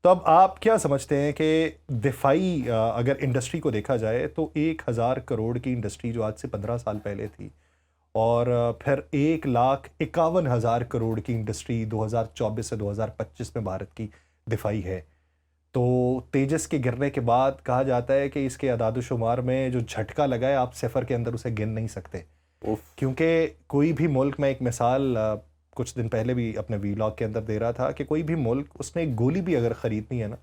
تو اب آپ کیا سمجھتے ہیں کہ دفاعی اگر انڈسٹری کو دیکھا جائے تو 1,000 کروڑ کی انڈسٹری جو آج سے 15 سال پہلے تھی، اور پھر 1,51,000 کروڑ کی انڈسٹری 2024 سے 2025 میں بھارت کی دفاعی ہے، تو تیجس کے گرنے کے بعد کہا جاتا ہے کہ اس کے اعداد و شمار میں جو جھٹکا لگا ہے آپ صفر کے اندر اسے گن نہیں سکتے، کیونکہ کوئی بھی ملک، میں ایک مثال کچھ دن پہلے بھی اپنے ویلاگ کے اندر دے رہا تھا کہ کوئی بھی ملک اس نے ایک گولی بھی اگر خریدنی ہے نا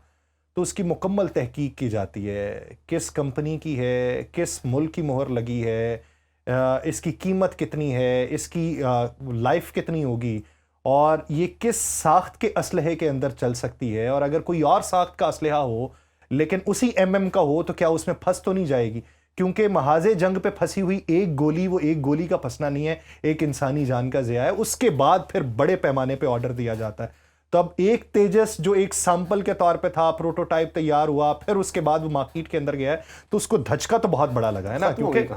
تو اس کی مکمل تحقیق کی جاتی ہے، کس کمپنی کی ہے، کس ملک کی مہر لگی ہے، اس کی قیمت کتنی ہے، اس کی لائف کتنی ہوگی، اور یہ کس ساخت کے اسلحے کے اندر چل سکتی ہے، اور اگر کوئی اور ساخت کا اسلحہ ہو لیکن اسی ایم کا ہو تو کیا اس میں پھنس تو نہیں جائے گی، کیونکہ محاذ جنگ پہ پھنسی ہوئی ایک گولی وہ ایک گولی کا پھنسنا نہیں ہے، ایک انسانی جان کا ضیاع ہے۔ اس کے بعد پھر بڑے پیمانے پہ آرڈر دیا جاتا ہے۔ تو اب ایک تیجس جو ایک سیمپل کے طور پہ تھا، پروٹوٹائپ تیار ہوا، پھر اس کے بعد وہ مارکیٹ کے اندر گیا ہے، تو اس کو دھچکا تو بہت بڑا لگا ہے نا، کیونکہ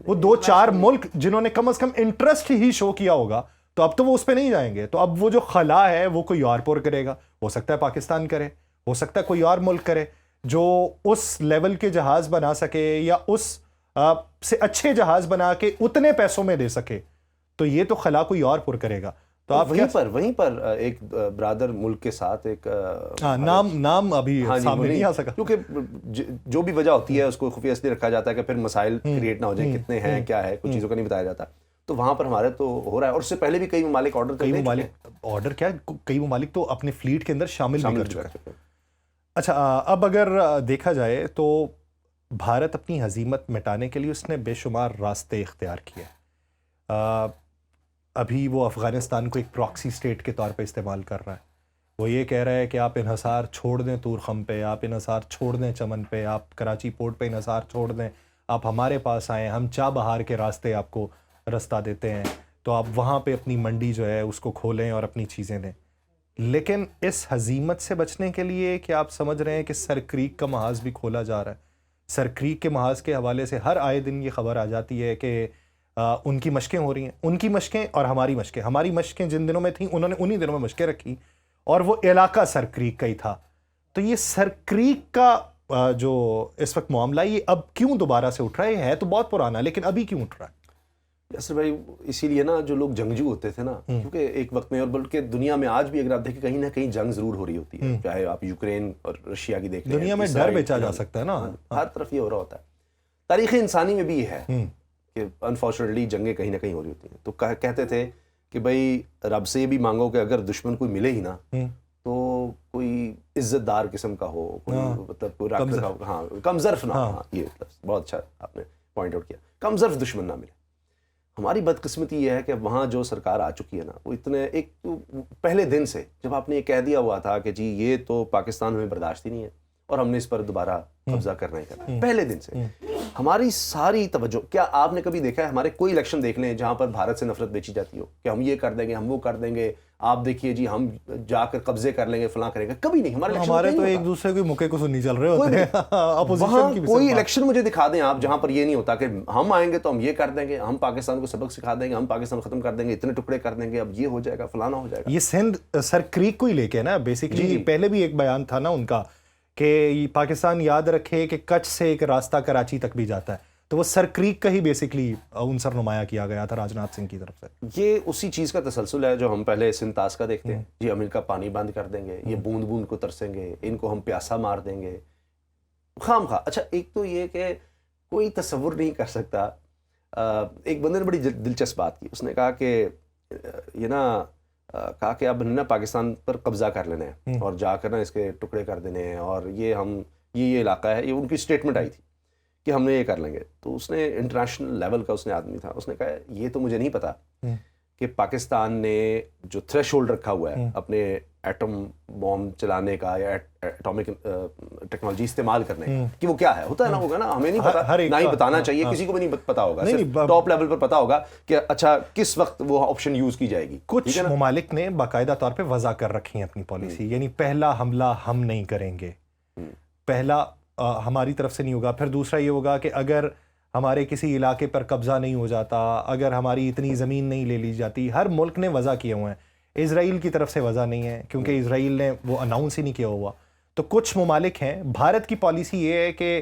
وہ 2-4 ملک جنہوں نے کم از کم انٹرسٹ ہی شو کیا ہوگا تو اب تو وہ اس پہ نہیں جائیں گے، تو اب وہ جو خلا ہے وہ کوئی اور پور کرے گا، ہو سکتا ہے پاکستان کرے، ہو سکتا ہے کوئی اور ملک کرے جو اس لیول کے جہاز بنا سکے یا اس سے اچھے جہاز بنا کے اتنے پیسوں میں دے سکے، تو یہ تو خلا کوئی اور پر کرے گا۔ تو آپ وہیں پر ایک برادر ملک کے ساتھ ایک نام ابھی سامنے نہیں آ سکا، کیونکہ جو بھی وجہ ہوتی ہے اس کو خفیہ اس لیے رکھا جاتا ہے کہ پھر مسائل کریٹ نہ ہو جائیں، کتنے ہیں کیا ہے، کچھ چیزوں کا نہیں بتایا جاتا، تو وہاں پر ہمارے تو ہو رہا ہے، اور اس سے پہلے بھی کئی ممالک کئی ممالک تو اپنے فلیٹ کے اندر شامل بھی کر چکے ہیں۔ اچھا، اب اگر دیکھا جائے تو بھارت اپنی ہزیمت مٹانے کے لیے اس نے بے شمار راستے اختیار کیے، ابھی وہ افغانستان کو ایک پراکسی سٹیٹ کے طور پہ استعمال کر رہا ہے، وہ یہ کہہ رہا ہے کہ آپ انحصار چھوڑ دیں طورخم پہ، آپ انحصار چھوڑ دیں چمن پہ، آپ کراچی پورٹ پہ انحصار چھوڑ دیں، آپ ہمارے پاس آئیں، ہم چاہ بہار کے راستے آپ کو رستہ دیتے ہیں، تو آپ وہاں پہ اپنی منڈی جو ہے اس کو کھولیں اور اپنی چیزیں دیں۔ لیکن اس ہزیمت سے بچنے کے لیے کہ آپ سمجھ رہے ہیں کہ سر کریک کا محاذ بھی کھولا جا رہا ہے، سر کریک کے محاذ کے حوالے سے ہر آئے دن یہ خبر آ جاتی ہے کہ ان کی مشقیں ہو رہی ہیں، ان کی مشقیں اور ہماری مشقیں جن دنوں میں تھیں انہوں نے انہی دنوں میں مشقیں رکھی، اور وہ علاقہ سر کریک کا ہی تھا۔ تو یہ سر کریک کا جو اس وقت معاملہ یہ اب کیوں دوبارہ سے اٹھ رہا ہے تو بہت پرانا، لیکن ابھی کیوں اٹھ رہا ہے؟ یاسر بھائی، اسی لیے نا جو لوگ جنگجو ہوتے تھے نا، کیونکہ ایک وقت میں، اور بلکہ دنیا میں آج بھی اگر آپ دیکھیں کہیں نہ کہیں جنگ ضرور ہو رہی ہوتی ہے، چاہے آپ یوکرین اور رشیا کی دیکھ لیں، دنیا میں ڈر بیچا جا سکتا ہے نا، ہر طرف یہ ہو رہا ہوتا ہے۔ تاریخ انسانی میں بھی یہ ہے کہ انفارچونیٹلی جنگیں کہیں نہ کہیں ہو رہی ہوتی ہیں، تو کہتے تھے کہ بھائی رب سے یہ بھی مانگو کہ اگر دشمن کوئی ملے ہی نا تو کوئی عزت دار قسم کا ہو، کوئی مطلب کوئی راکٹ کا ہو، ہاں کم ظرف نہ ہو، یہ بہت اچھا آپ نے پوائنٹ آؤٹ کیا، کم ظرف دشمن نہ ملے۔ ہماری بدقسمتی یہ ہے کہ وہاں جو سرکار آ چکی ہے نا، وہ اتنے ایک پہلے دن سے جب آپ نے یہ کہہ دیا ہوا تھا کہ جی یہ تو پاکستان ہمیں برداشت ہی نہیں ہے اور ہم نے اس پر دوبارہ قبضہ کرنا ہی کرنا ہے، پہلے دن سے ہماری ساری توجہ، کیا آپ نے کبھی دیکھا ہے ہمارے کوئی الیکشن دیکھ لیں جہاں پر بھارت سے نفرت بیچی جاتی ہو کہ ہم یہ کر دیں گے، ہم وہ کر دیں گے، آپ دیکھیے جی ہم جا کر قبضے کر لیں گے، فلاں کریں گے؟ کبھی نہیں، ہمارے تو ایک دوسرے کے موقع کو سنی چل رہے ہوتے ہیں۔ وہاں کوئی الیکشن مجھے دکھا دیں آپ جہاں پر یہ نہیں ہوتا کہ ہم آئیں گے تو ہم یہ کر دیں گے، ہم پاکستان کو سبق سکھا دیں گے، ہم پاکستان ختم کر دیں گے، اتنے ٹکڑے کر دیں گے، اب یہ ہو جائے گا، فلانا ہو جائے گا۔ یہ سندھ سر کریک کو ہی لے کے نا بیسکلی، پہلے بھی ایک بیان تھا نا ان کا کہ پاکستان یاد رکھے کہ کچھ سے ایک راستہ کراچی تک بھی جاتا ہے، تو وہ سر کریک کا ہی بیسکلی عنصر نمایاں کیا گیا تھا راجناتھ سنگھ کی طرف سے۔ یہ اسی چیز کا تسلسل ہے جو ہم پہلے سندھ تاس کا دیکھتے ہیں، جی ہم ان کا پانی بند کر دیں گے، یہ بوند بوند کو ترسیں گے، ان کو ہم پیاسا مار دیں گے خام خواہ۔ اچھا، ایک تو یہ کہ کوئی تصور نہیں کر سکتا، ایک بندے نے بڑی دلچسپ بات کی، اس نے کہا کہ یہ نا کہا کہ اب نا پاکستان پر قبضہ کر لینا ہے اور جا کر نا اس کے ٹکڑے کر دینے ہیں، اور یہ ہم یہ علاقہ ہے، یہ ان کی اسٹیٹمنٹ آئی تھی کہ ہم نے یہ کر لیں گے۔ تو اس نے انٹرنیشنل لیول کا اس نے آدمی تھا، اس نے کہا یہ تو مجھے نہیں پتا کہ پاکستان نے جو تھریش ہولڈ رکھا ہوا ہے اپنے ایٹم بوم چلانے کا یا ایٹامک ٹیکنالوجی استعمال کرنے کا، کہ وہ کیا ہے، ہوتا ہے نا، ہوگا نا، ہمیں نہیں پتا، نہ ہی بتانا چاہیے، کسی کو بھی نہیں پتا ہوگا، صرف ٹاپ لیول پر پتا ہوگا کہ اچھا کس وقت وہ آپشن یوز کی جائے گی۔ کچھ ممالک نے باقاعدہ طور پہ وضع کر رکھی ہیں اپنی پالیسی، یعنی پہلا حملہ ہم نہیں کریں گے، پہلا ہماری طرف سے نہیں ہوگا، پھر دوسرا یہ ہوگا کہ اگر ہمارے کسی علاقے پر قبضہ نہیں ہو جاتا، اگر ہماری اتنی زمین نہیں لے لی جاتی، ہر ملک نے وضع کیے ہوئے ہیں۔ اسرائیل کی طرف سے وضع نہیں ہے کیونکہ اسرائیل نے وہ اناؤنس ہی نہیں کیا ہوا، تو کچھ ممالک ہیں, بھارت کی پالیسی یہ ہے کہ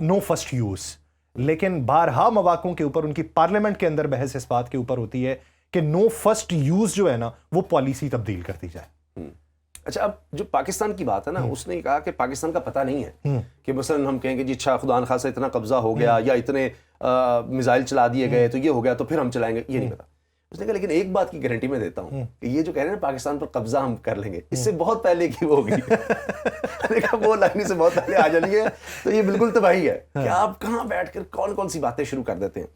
نو فرسٹ یوز, لیکن بارہا مواقعوں کے اوپر ان کی پارلیمنٹ کے اندر بحث اس بات کے اوپر ہوتی ہے کہ نو فرسٹ یوز جو ہے نا وہ پالیسی تبدیل کر دی جائے. اچھا, اب جو پاکستان کی بات ہے نا, اس نے کہا کہ پاکستان کا پتہ نہیں ہے کہ مثلا ہم کہیں گے جی اچھا خدا نخواستہ اتنا قبضہ ہو گیا یا اتنے میزائل چلا دیے گئے تو یہ ہو گیا تو پھر ہم چلائیں گے, یہ نہیں پتا. اس نے کہا لیکن ایک بات کی گارنٹی میں دیتا ہوں کہ یہ جو کہہ رہے ہیں پاکستان پر قبضہ ہم کر لیں گے, اس سے بہت پہلے کی وہ ہوگی. وہ لائن سے بہت پہلے آ جانی ہے, تو یہ بالکل تباہی ہے کہ آپ کہاں بیٹھ کر کون کون سی باتیں شروع کر دیتے ہیں.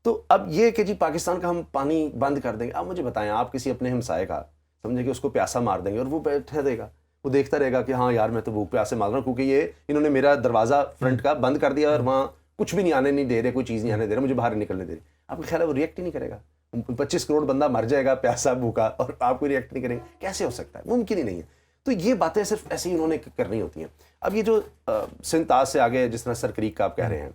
تو اب یہ کہ جی پاکستان کا ہم پانی بند کر دیں گے, آپ مجھے بتائیں آپ کسی اپنے ہمسائے کا سمجھے کہ اس کو پیاسا مار دیں گے اور وہ بیٹھے دے گا, وہ دیکھتا رہے گا کہ ہاں یار میں تو بھوک پیاسے مار رہا ہوں کیونکہ یہ انہوں نے میرا دروازہ فرنٹ کا بند کر دیا اور وہاں کچھ بھی نہیں آنے نہیں دے رہے, کوئی چیز نہیں آنے دے رہے, مجھے باہر نکلنے دے رہے. آپ کو خیال ہے وہ ریئیکٹ ہی نہیں کرے گا؟ 25 کروڑ بندہ مر جائے گا پیاسا بھوکا اور آپ کو ریئیکٹ نہیں کریں گے, کیسے ہو سکتا ہے؟ ممکن ہی نہیں ہے. تو یہ باتیں صرف ایسے ہی انہوں نے کرنی ہوتی ہیں. اب یہ جو سندھ تاز سے آگے جس طرح سر کریک کا آپ کہہ رہے ہیں,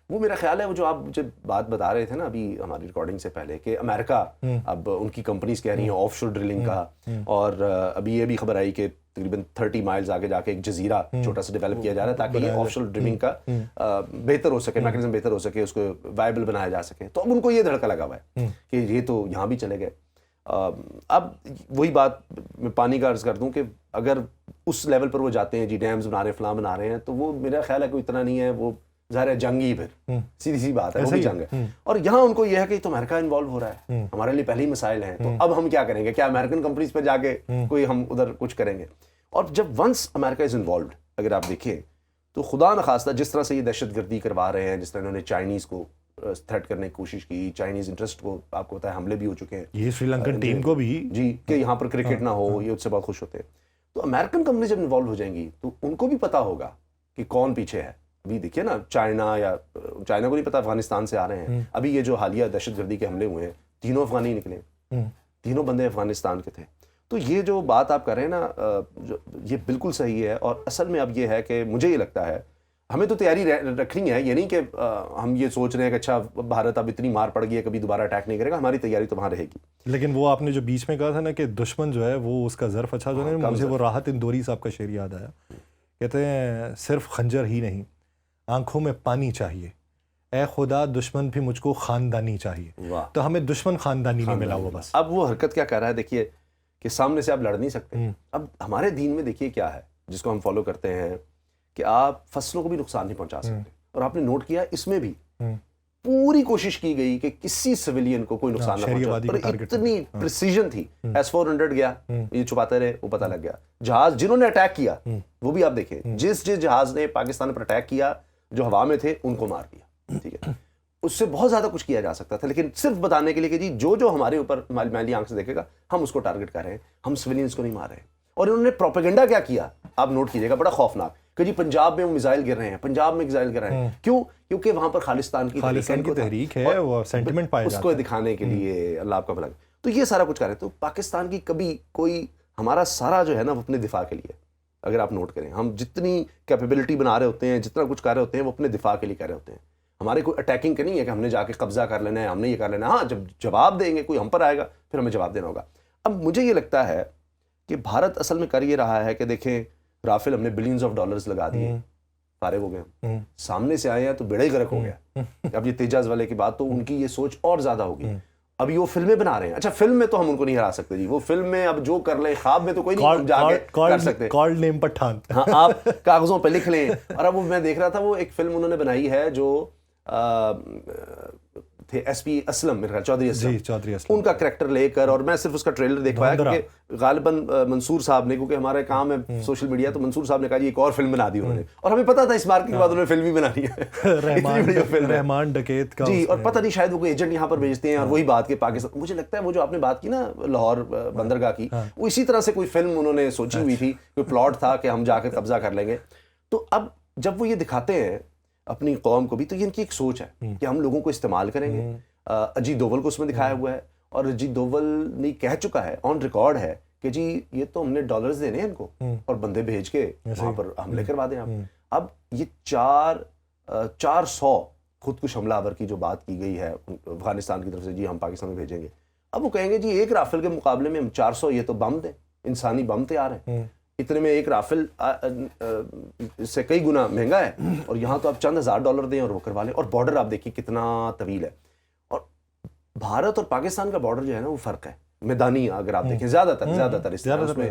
وہ میرا خیال ہے وہ جو آپ مجھے بات بتا رہے تھے نا ابھی ہماری ریکارڈنگ سے پہلے کہ امریکہ اب ان کی کمپنیز کہہ رہی ہیں آف شور ڈرلنگ کا, اور ابھی یہ بھی خبر آئی کہ تقریباً 30 مائلز آگے جا کے ایک جزیرہ چھوٹا سا ڈیولپ کیا جا رہا ہے تاکہ یہ آف شور ڈرلنگ کا بہتر ہو سکے, میکانزم بہتر ہو سکے, اس کو وائبل بنایا جا سکے. تو اب ان کو یہ دھڑکا لگا ہوا ہے کہ یہ تو یہاں بھی چلے گئے. اب وہی بات میں پانی کا عرض کر دوں کہ اگر اس لیول پر وہ جاتے ہیں جی ڈیمز بنا رہے ہیں فلاں بنا رہے ہیں, تو وہ میرا خیال ہے کوئی اتنا نہیں ہے, وہ ظاہر ہے جنگ ہی, پھر سیدھی سی بات ہے وہ بھی جنگ ہے. اور یہاں ان کو یہ ہے کہ تو امریکہ انوالو ہو رہا ہے, ہمارے لیے پہلے ہی مسائل ہیں, تو اب ہم کیا کریں گے؟ کیا امریکن کمپنیز پہ جا کے کوئی ہم ادھر کچھ کریں گے؟ اور جب ونس امریکہ از انوالوڈ, اگر آپ دیکھیں تو خدا نخواستہ جس طرح سے یہ دہشت گردی کروا رہے ہیں, جس طرح انہوں نے چائنیز کو تھریٹ کرنے کی کوشش کی, چائنیز انٹرسٹ کو آپ کو پتا ہے حملے بھی ہو چکے ہیں, یہ سری لنکن ٹیم کو بھی جی کہ یہاں پر کرکٹ نہ ہو, یہ اس سے بہت خوش ہوتے ہیں. تو امریکن کمپنی جب انوالو ہو جائیں گی تو ان کو بھی پتا ہوگا کہ کون پیچھے ہے. ابھی دیکھیے نا چائنا کو نہیں پتا افغانستان سے آ رہے ہیں. ابھی یہ جو حالیہ دہشت گردی کے حملے ہوئے ہیں, تینوں افغانی نکلے, تینوں بندے افغانستان کے تھے. تو یہ جو بات آپ کر رہے ہیں نا, یہ بالکل صحیح ہے. اور اصل میں اب یہ ہے کہ مجھے یہ لگتا ہے ہمیں تو تیاری رکھنی ہے, یہ نہیں کہ ہم یہ سوچ رہے ہیں کہ اچھا بھارت اب اتنی مار پڑ گئی ہے کبھی دوبارہ اٹیک نہیں کرے گا, ہماری تیاری تو وہاں رہے گی. لیکن وہ آپ نے جو بیچ میں کہا تھا نا کہ دشمن جو ہے وہ اس کا ظرف اچھا جو ہے, مجھے وہ راحت اندوری صاحب کا شعر یاد آیا. کہتے ہیں صرف خنجر ہی نہیں آنکھوں میں پانی چاہیے, اے خدا دشمن بھی مجھ کو خاندانی چاہیے. تو ہمیں دشمن خاندانی نہیں ملا وہ بس. اب وہ حرکت کیا کر رہا ہے دیکھیے کہ سامنے سے آپ لڑ نہیں سکتے. اب ہمارے دین میں دیکھیے کیا ہے جس کو ہم فالو کرتے ہیں کہ آپ فصلوں کو بھی نقصان نہیں پہنچا سکتے. اور آپ نے نوٹ کیا اس میں بھی پوری کوشش کی گئی کہ کسی سویلین کو کوئی نقصان نہ پہنچا, اور اتنی پریسیژن تھی. S-400 گیا, یہ چھپاتے رہے, وہ پتہ لگ گیا. جہاز جنہوں نے اٹیک کیا وہ بھی آپ دیکھیں, جس جہاز نے پاکستان پر اٹیک کیا جو ہوا میں تھے ان کو مار دیا. ٹھیک ہے, اس سے بہت زیادہ کچھ کیا جا سکتا تھا, لیکن صرف بتانے کے لیے کہ جی جو ہمارے اوپر میلی آنکھ سے دیکھے گا ہم اس کو ٹارگٹ کر رہے ہیں, ہم سویلینز کو نہیں مار رہے ہیں. اور انہوں نے پروپیگنڈا کیا کیا آپ نوٹ کیجیے گا, بڑا خوفناک, کہ جی پنجاب میں وہ میزائل گر رہے ہیں, پنجاب میں میزائل گر رہے ہیں. کیوں؟ کیونکہ وہاں پر خالصتان کی تحریک ہے, وہ سینٹیمنٹ پایا جاتا ہے, اس کو دکھانے کے لیے اللہ آپ کا بھلا. تو یہ سارا کچھ کر رہے ہیں. تو پاکستان کی کبھی کوئی ہمارا سارا جو ہے نا وہ اپنے دفاع کے لیے, اگر آپ نوٹ کریں ہم جتنی کیپیبلٹی بنا رہے ہوتے ہیں, جتنا کچھ کر رہے ہوتے ہیں وہ اپنے دفاع کے لیے کر رہے ہوتے ہیں. ہمارے کوئی اٹیکنگ کا نہیں ہے کہ ہم نے جا کے قبضہ کر لینا ہے, ہم نے یہ کر لینا ہے. ہاں جب جواب دیں گے, کوئی ہم پر آئے گا پھر ہمیں جواب دینا ہوگا. اب مجھے یہ لگتا ہے کہ بھارت اصل میں کر یہ رہا ہے کہ دیکھیں رافیل ہم نے بلینز آف ڈالرز لگا دیے, فارغ ہو گئے, سامنے سے آئے ہیں تو بیڑا ہی غرق ہو گیا. اب یہ تیجاز والے کی بات, تو ان کی یہ سوچ اور زیادہ ہوگی. ابھی وہ فلمیں بنا رہے ہیں, اچھا فلم میں تو ہم ان کو نہیں ہرا سکتے جی, وہ فلم میں اب جو کر لیں, خواب میں تو کوئی نہیں جا کے کر سکتے. کارڈ نیم پٹھان, ہاں آپ کاغذوں پہ لکھ لیں. اور اب وہ میں دیکھ رہا تھا وہ ایک فلم انہوں نے بنائی ہے جو تھے ایس پی اسلم, میرے خیال چودھری اسلم, ان کا کریکٹر لے کر, اور میں صرف اس کا ٹریلر دیکھ پایا کیونکہ غالباً منصور صاحب نے, کیونکہ ہمارا کام ہے سوشل میڈیا, تو منصور صاحب نے کہا جی ایک اور فلم بنا دی انہوں نے, اور ہمیں پتا تھا اس مارکیٹ کے بعد انہوں نے فلم بھی بنانی ہے, رحمان ڈکیت کا جی. اور پتہ نہیں شاید وہ کوئی ایجنٹ یہاں پر بھیجتے ہیں, اور وہی بات کہ پاکستان, مجھے لگتا ہے وہ جو آپ نے بات کی نا لاہور بندرگاہ کی, وہ اسی طرح سے کوئی فلم انہوں نے سوچی ہوئی تھی, کوئی پلاٹ تھا کہ ہم جا کے قبضہ کر لیں گے. تو اب جب وہ یہ دکھاتے ہیں اپنی قوم کو بھی, تو یہ ان کی ایک سوچ ہے کہ ہم لوگوں کو استعمال کریں گے. اجیت دوول کو اس میں دکھایا ہوا ہے, اور اجیت دوول نے کہہ چکا ہے, آن ریکارڈ ہے کہ جی یہ تو ہم نے ڈالرز دینے ہیں ان کو, اور بندے بھیج کے وہاں پر حملے کروا دیں آپ. اب یہ 400 خودکش حملہ آور کی جو بات کی گئی ہے افغانستان کی طرف سے, جی ہم پاکستان میں بھیجیں گے. اب وہ کہیں گے جی ایک رافیل کے مقابلے میں ہم 400, یہ تو بم تھے, انسانی بم تیار ہیں. اتنے میں ایک رافل سے کئی گنا مہنگا ہے، اور یہاں تو آپ چند $1000 دیں اور وہ کروا لیں. اور بارڈر آپ دیکھیے کتنا طویل ہے. اور بھارت اور پاکستان کا بارڈر جو ہے نا وہ فرق ہے میدانی، اگر آپ دیکھیں زیادہ تر اس میں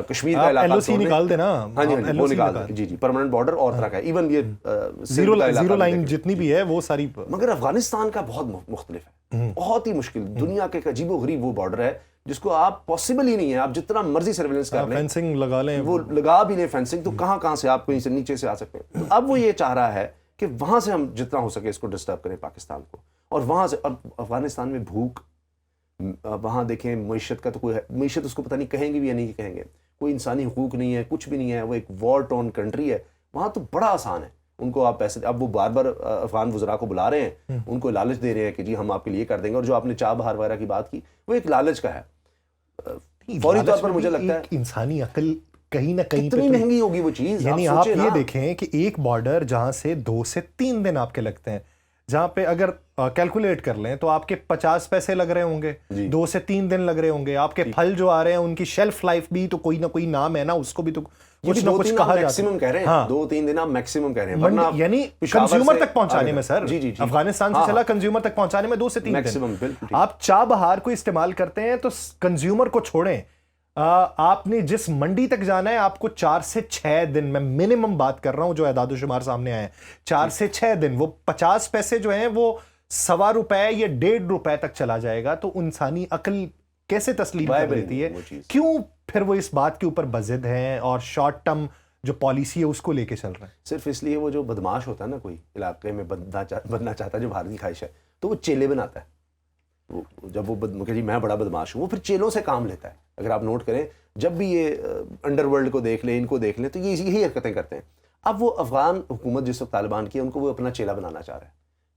کشمیر کا علاقہ LOC نکال دینا. ہاں جی وہ نکال دیں. جی پرماننٹ بارڈر اور طرح کا، ایون یہ زیرو لائن جتنی بھی ہے وہ ساری. مگر افغانستان کا بہت مختلف ہے، بہت ہی مشکل. دنیا کے عجیب و غریب وہ بارڈر ہے جس کو آپ پاسبل ہی نہیں ہے، آپ جتنا مرضی سرویلنس کر لیں، فینسنگ لگا لیں، وہ لگا بھی لیں فینسنگ، تو کہاں سے آپ کہیں سے نیچے سے آ سکتے ہیں. اب وہ یہ چاہ رہا ہے کہ وہاں سے ہم جتنا ہو سکے اس کو ڈسٹرب کریں پاکستان کو، اور وہاں سے. اور افغانستان میں بھوک، وہاں دیکھیں معیشت کا تو کوئی معیشت اس کو پتہ نہیں کہیں گے بھی یا نہیں کہیں گے، کوئی انسانی حقوق نہیں ہے، کچھ بھی نہیں ہے. وہ ایک وار ٹون کنٹری ہے. وہاں تو بڑا آسان ہے، ان کو آپ پیسے، اب وہ بار بار افغان وزراء کو بلا رہے ہیں، ان کو لالچ دے رہے ہیں کہ جی ہم آپ کے لیے کر دیں گے. اور جو آپ نے چابہار وغیرہ کی بات کی وہ ایک لالچ کا ہے. فوری طور پر مجھے لگتا ہے انسانی عقل کہیں نہ کہیں کتنی مہنگی ہوگی وہ چیز. یعنی آپ یہ دیکھیں کہ ایک بارڈر جہاں سے 2 سے 3 دن آپ کے لگتے ہیں، جہاں پہ اگر کیلکولیٹ کر لیں تو آپ کے 50 پیسے لگ رہے ہوں گے، 2 سے 3 دن لگ رہے ہوں گے. آپ کے پھل جو آ رہے ہیں ان کی شیلف لائف بھی تو کوئی نہ کوئی نام ہے نا، اس کو بھی تو کچھ نہ کچھ کہا جاتا ہے. کہہ رہے ہیں 2-3 دن آپ میکسیمم کہہ رہے ہیں، یعنی کنزیومر تک پہنچانے میں. سر افغانستان سے چلا کنزیومر تک پہنچانے میں 2 سے 3 دن. آپ چابہار کو استعمال کرتے ہیں تو کنزیومر کو چھوڑیں، آپ نے جس منڈی تک جانا ہے آپ کو 4 سے 6 دن، میں منیمم بات کر رہا ہوں جو اعداد و شمار سامنے آئے ہیں، 4 سے 6 دن. وہ 50 پیسے جو ہیں وہ ₹1.25 یا ₹1.5 تک چلا جائے گا. تو انسانی عقل کیسے تسلیم کر لیتی ہے؟ کیوں پھر وہ اس بات کے اوپر بضد ہیں اور شارٹ ٹرم جو پالیسی ہے اس کو لے کے چل رہے ہیں؟ صرف اس لیے وہ جو بدماش ہوتا ہے نا، کوئی علاقے میں بننا چاہتا ہے، جو باہر کی خواہش ہے، تو وہ چیلے بناتا ہے. جب وہ کہ جی میں بڑا بدماش ہوں، وہ پھر چیلوں سے کام لیتا ہے. اگر آپ نوٹ کریں، جب بھی یہ انڈر ورلڈ کو دیکھ لیں، ان کو دیکھ لیں، تو یہ یہی حرکتیں کرتے ہیں. اب وہ افغان حکومت جس وقت طالبان کی ہے، ان کو وہ اپنا چیلا بنانا چاہ رہا ہے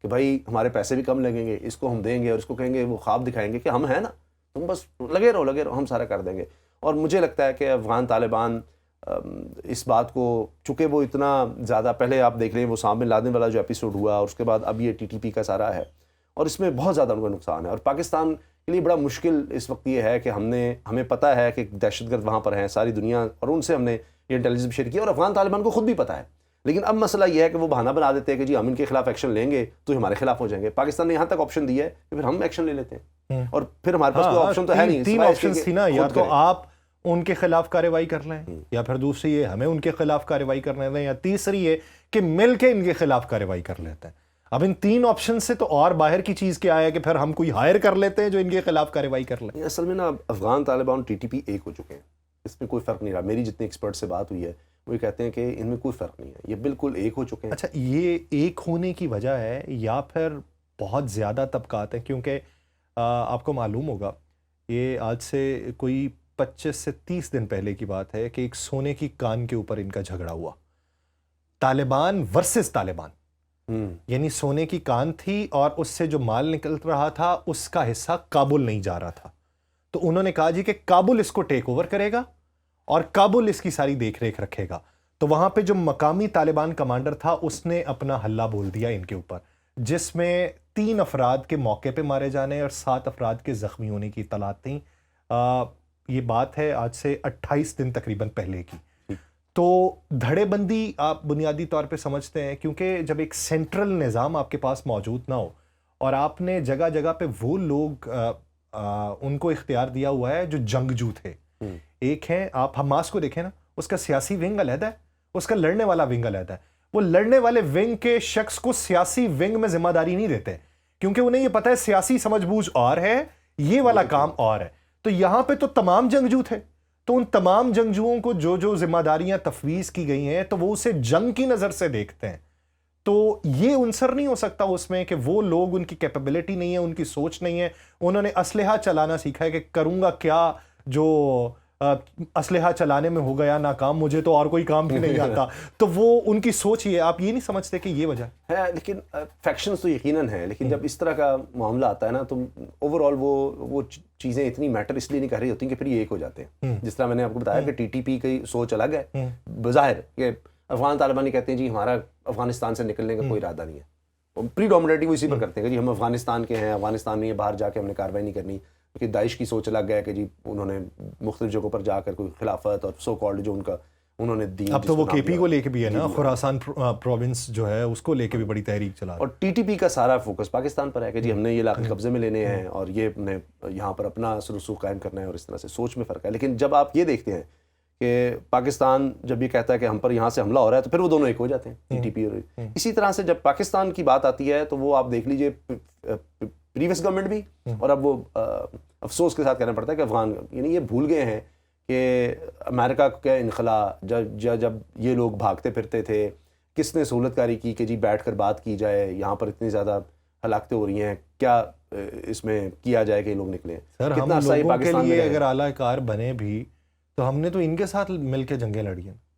کہ بھائی ہمارے پیسے بھی کم لگیں گے، اس کو ہم دیں گے، اور اس کو کہیں گے، وہ خواب دکھائیں گے کہ ہم ہیں نا، تم بس لگے رہو، ہم سارا کر دیں گے. اور مجھے لگتا ہے کہ افغان طالبان اس بات کو، چونکہ وہ اتنا زیادہ، پہلے آپ دیکھ لیں وہ اسامہ بن لادن والا جو ایپیسوڈ ہوا، اور اس کے بعد اب یہ TTP کا سارا ہے، اور اس میں بہت زیادہ ان کا نقصان ہے. اور پاکستان کے لیے بڑا مشکل اس وقت یہ ہے کہ ہمیں پتہ ہے کہ دہشت گرد وہاں پر ہیں ساری دنیا، اور ان سے ہم نے یہ انٹیلیجنس شیئر کیا، اور افغان طالبان کو خود بھی پتہ ہے. لیکن اب مسئلہ یہ ہے کہ وہ بہانہ بنا دیتے ہیں کہ جی ہم ان کے خلاف ایکشن لیں گے تو ہمارے خلاف ہو جائیں گے. پاکستان نے یہاں تک آپشن دیا ہے کہ پھر ہم ایکشن لے لیتے ہیں، اور پھر ہمارے پاس کوئی آپشن تو ہے نہیں. 3 آپشنز تھی نا، یا تو آپ ان کے خلاف کارروائی کر لیں، یا پھر دوسری یہ ہمیں ان کے خلاف کارروائی کرنے دیں، یا تیسری یہ کہ مل کے ان کے خلاف کارروائی کر لیتے ہیں. اب ان 3 آپشن سے تو اور باہر کی چیز کیا ہے کہ پھر ہم کوئی ہائر کر لیتے ہیں جو ان کے خلاف کارروائی کر لیں. اصل میں نا افغان طالبان TTP ایک ہو چکے ہیں، اس میں کوئی فرق نہیں رہا. میری جتنے ایکسپرٹ سے بات ہوئی ہے وہ کہتے ہیں کہ ان میں کوئی فرق نہیں ہے، یہ بالکل ایک ہو چکے ہیں. اچھا، یہ ایک ہونے کی وجہ ہے یا پھر بہت زیادہ طبقات ہیں؟ کیونکہ آپ کو معلوم ہوگا یہ آج سے کوئی 25 سے 30 دن پہلے کی بات ہے کہ ایک سونے کی کان کے اوپر ان کا جھگڑا ہوا، طالبان ورسز طالبان. یعنی سونے کی کان تھی اور اس سے جو مال نکل رہا تھا اس کا حصہ کابل نہیں جا رہا تھا، تو انہوں نے کہا جی کہ کابل اس کو ٹیک اوور کرے گا اور کابل اس کی ساری دیکھ ریکھ رکھے گا. تو وہاں پہ جو مقامی طالبان کمانڈر تھا اس نے اپنا حلہ بول دیا ان کے اوپر، جس میں 3 افراد کے موقع پہ مارے جانے اور 7 افراد کے زخمی ہونے کی اطلاعات تھیں. یہ بات ہے آج سے 28 دن تقریباً پہلے کی. تو دھڑے بندی آپ بنیادی طور پہ سمجھتے ہیں، کیونکہ جب ایک سینٹرل نظام آپ کے پاس موجود نہ ہو اور آپ نے جگہ جگہ پہ وہ لوگ ان کو اختیار دیا ہوا ہے جو جنگجو تھے. ایک ہیں، آپ حماس کو دیکھیں نا، اس کا سیاسی ونگ علیحدہ ہے، اس کا لڑنے والا ونگ علیحدہ ہے. وہ لڑنے والے ونگ کے شخص کو سیاسی ونگ میں ذمہ داری نہیں دیتے، کیونکہ انہیں یہ پتہ ہے سیاسی سمجھ بوجھ اور ہے، یہ والا کام اور ہے. تو یہاں پہ تو تمام جنگجو تھے، تو ان تمام جنگجوؤں کو جو ذمہ داریاں تفویض کی گئی ہیں تو وہ اسے جنگ کی نظر سے دیکھتے ہیں. تو یہ عنصر نہیں ہو سکتا اس میں کہ وہ لوگ، ان کی کیپیبلٹی نہیں ہے، ان کی سوچ نہیں ہے، انہوں نے اسلحہ چلانا سیکھا ہے کہ کروں گا کیا جو اسلحہ چلانے میں ہو گیا ناکام، مجھے تو اور کوئی کام بھی نہیں آتا. تو وہ ان کی سوچ ہی ہے. آپ یہ نہیں سمجھتے کہ یہ وجہ ہے؟ لیکن فیکشنز تو یقیناً ہیں، لیکن جب اس طرح کا معاملہ آتا ہے نا تو اوور آل وہ چیزیں اتنی میٹر اس لیے نہیں کر رہی ہوتی کہ پھر یہ ایک ہو جاتے ہیں. جس طرح میں نے آپ کو بتایا کہ TTP کی سوچ الگ ہے بظاہر، کہ افغان طالبان کہتے ہیں جی ہمارا افغانستان سے نکلنے کا کوئی ارادہ نہیں ہے، پری ڈومینیٹلی وہ اسی پر کرتے ہیں کہ جی ہم افغانستان کے ہیں، افغانستان میں باہر جا کے ہم نے کارروائی نہیں کرنی. کہ داعش کی سوچ الگ ہے کہ جی انہوں نے مختلف جگہوں پر جا کر کوئی خلافت اور سو کالڈ جو ان کا انہوں نے دین، اب تو وہ کے پی کو لے کے بھی ہے نا، خراسان پروونس جو ہے اس کو لے کے بھی بڑی تحریک چلا رہا ہے. اور ٹی ٹی پی کا سارا فوکس پاکستان پر ہے کہ جی ہم نے یہ علاقے قبضے میں لینے ہیں اور یہ نے یہاں پر اپنا اثر رسوخ قائم کرنا ہے، اور اس طرح سے سوچ میں فرق ہے. لیکن جب آپ یہ دیکھتے ہیں کہ پاکستان جب یہ کہتا ہے کہ ہم پر یہاں سے حملہ ہو رہا ہے تو پھر وہ دونوں ایک ہو جاتے ہیں، ٹی ٹی پی. اور اسی طرح سے جب پاکستان کی بات آتی ہے تو وہ آپ دیکھ لیجئے پریویس گورنمنٹ بھی، اور اب وہ افسوس کے ساتھ کہنا پڑتا ہے کہ افغان، یعنی یہ بھول گئے ہیں کہ امریکہ کے انخلا جب یہ لوگ بھاگتے پھرتے تھے، کس نے سہولت کاری کی کہ جی بیٹھ کر بات کی جائے، یہاں پر اتنی زیادہ ہلاکتیں ہو رہی ہیں، کیا اس میں کیا جائے کہ یہ لوگ نکلیں. سر ہم لوگوں کے لیے اگر اعلیٰ کار بنے بھی تو ہم نے تو ان کے ساتھ مل کے جنگیں لڑی ہیں.